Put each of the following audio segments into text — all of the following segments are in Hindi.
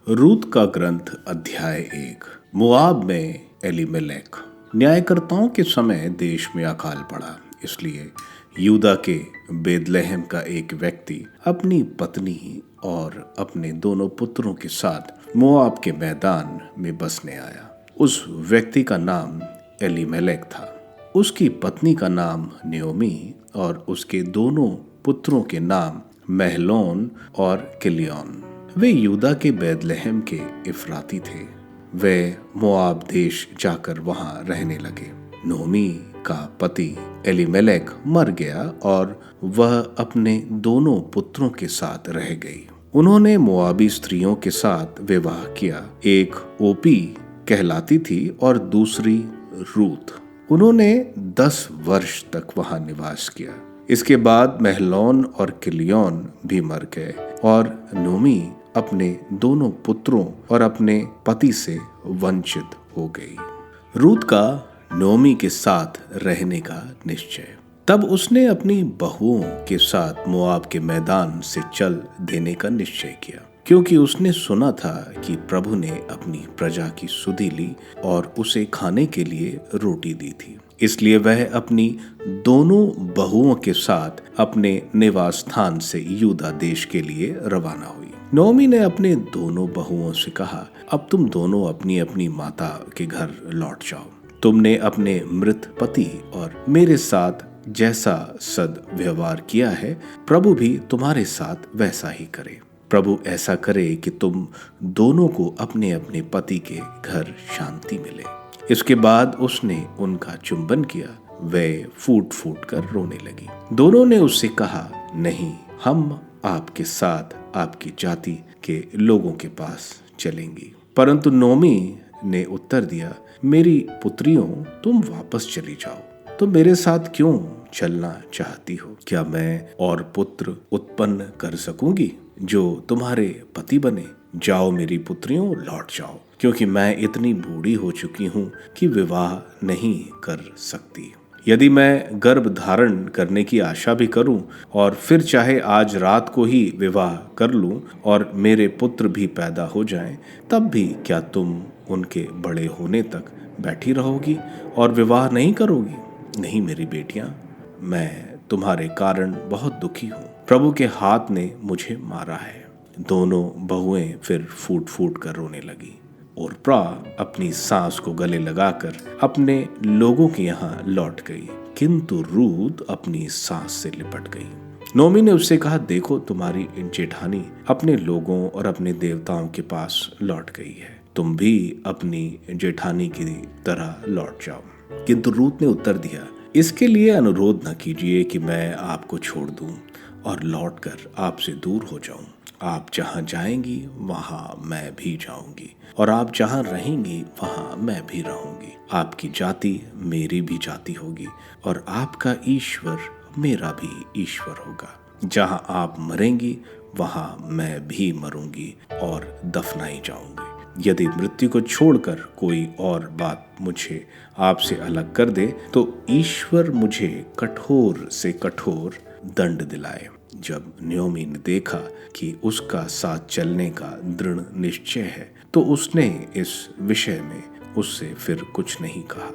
रूत का ग्रंथ अध्याय 1। मोआब में एलीमेलेक। न्यायकर्ताओं के समय देश में अकाल पड़ा, इसलिए यूदा के बेदलेहम का एक व्यक्ति अपनी पत्नी और अपने दोनों पुत्रों के साथ मोआब के मैदान में बसने आया। उस व्यक्ति का नाम एलीमेलेक था। उसकी पत्नी का नाम नयोमी और उसके दोनों पुत्रों के नाम महलोन और किलियन। वे यूदा के बेदलेहम के इफ्राती थे। वे मोआब देश जाकर वहां रहने लगे। नोमी का पति एलीमेलेक मर गया और वह अपने दोनों पुत्रों के साथ रह गई। उन्होंने मोआबी स्त्रियों के साथ विवाह किया। एक ओपी कहलाती थी और दूसरी रूत। उन्होंने 10 वर्ष तक वहां निवास किया। इसके बाद महलोन और किलियन भी मर गए और नोमी अपने दोनों पुत्रों और अपने पति से वंचित हो गई। रूत का नोमी के साथ रहने का निश्चय। तब उसने अपनी बहुओं के साथ मोआब के मैदान से चल देने का निश्चय किया, क्योंकि उसने सुना था कि प्रभु ने अपनी प्रजा की सुधि ली और उसे खाने के लिए रोटी दी थी। इसलिए वह अपनी दोनों बहुओं के साथ अपने निवास स्थान से यूदा देश के लिए रवाना हुई। नोमी ने अपने दोनों बहुओं से कहा, अब तुम दोनों अपनी अपनी माता के घर लौट जाओ। तुमने अपने मृत पति और मेरे साथ जैसा सद व्यवहार किया है, प्रभु भी तुम्हारे साथ वैसा ही करे। प्रभु ऐसा करे कि तुम दोनों को अपने अपने पति के घर शांति मिले। इसके बाद उसने उनका चुंबन किया। वे फूट फूट कर रोने लगी। दोनों ने उससे कहा, नहीं, हम आपके साथ आपकी जाति के लोगों के पास चलेंगी। परंतु नोमी ने उत्तर दिया, मेरी पुत्रियों, तुम वापस चली जाओ। तुम मेरे साथ क्यों चलना चाहती हो? क्या मैं और पुत्र उत्पन्न कर सकूंगी जो तुम्हारे पति बने? जाओ मेरी पुत्रियों, लौट जाओ, क्योंकि मैं इतनी बूढ़ी हो चुकी हूँ कि विवाह नहीं कर सकती। यदि मैं गर्भ धारण करने की आशा भी करूं और फिर चाहे आज रात को ही विवाह कर लूं और मेरे पुत्र भी पैदा हो जाएं, तब भी क्या तुम उनके बड़े होने तक बैठी रहोगी और विवाह नहीं करोगी? नहीं मेरी बेटियां, मैं तुम्हारे कारण बहुत दुखी हूँ। प्रभु के हाथ ने मुझे मारा है। दोनों बहुएं फिर फूट फूट कर रोने लगी। ओर्पा अपनी सास को गले लगाकर अपने लोगों के यहाँ लौट गई, किंतु रूत अपनी सास से लिपट गई। नोमी ने उससे कहा, देखो, तुम्हारी जेठानी अपने लोगों और अपने देवताओं के पास लौट गई है। तुम भी अपनी जेठानी की तरह लौट जाओ। किंतु रूत ने उत्तर दिया, इसके लिए अनुरोध न कीजिए कि मैं आपको छोड़ दूं और लौटकर आपसे दूर हो जाऊं। आप जहां जाएंगी वहां मैं भी जाऊंगी और आप जहां रहेंगी वहां मैं भी रहूंगी। आपकी जाति मेरी भी जाति होगी और आपका ईश्वर मेरा भी ईश्वर होगा। जहां आप मरेंगी वहां मैं भी मरूंगी और दफनाई जाऊंगी। यदि मृत्यु को छोड़कर कोई और बात मुझे आपसे अलग कर दे, तो ईश्वर मुझे कठोर से कठोर दंड दिलाए। जब नयोमी ने देखा कि उसका साथ चलने का दृढ़ निश्चय है, तो उसने इस विषय में उससे फिर कुछ नहीं कहा।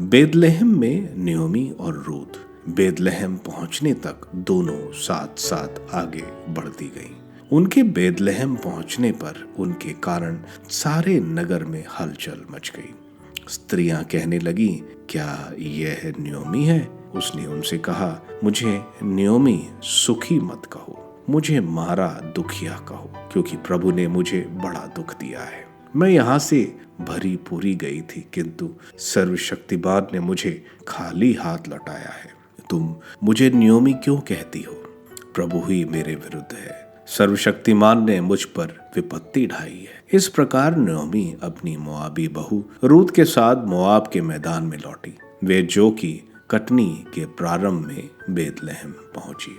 बेदलेहम में नयोमी और रूत बेदलेहम पहुंचने तक दोनों साथ साथ आगे बढ़ती गईं। उनके बेदलेहम पहुंचने पर उनके कारण सारे नगर में हलचल मच गई। स्त्रियां कहने लगी, क्या यह नयोमी है? उसने उनसे कहा, मुझे नयोमी सुखी मत कहो, मुझे मारा दुखिया कहो, क्योंकि प्रभु ने मुझे बड़ा दुख दिया है। मैं यहाँ से भरी पूरी गई थी, किंतु सर्वशक्तिमान ने मुझे खाली हाथ लौटाया है। तुम मुझे नयोमी क्यों कहती हो? प्रभु ही मेरे विरुद्ध है। सर्वशक्तिमान ने मुझ पर विपत्ति ढाई है। इस प्रकार नयोमी अपनी मोआबी बहू रूत के साथ मोआब के मैदान में लौटी। वे जो कि कटनी के प्रारंभ में बेदलेहम पहुंची।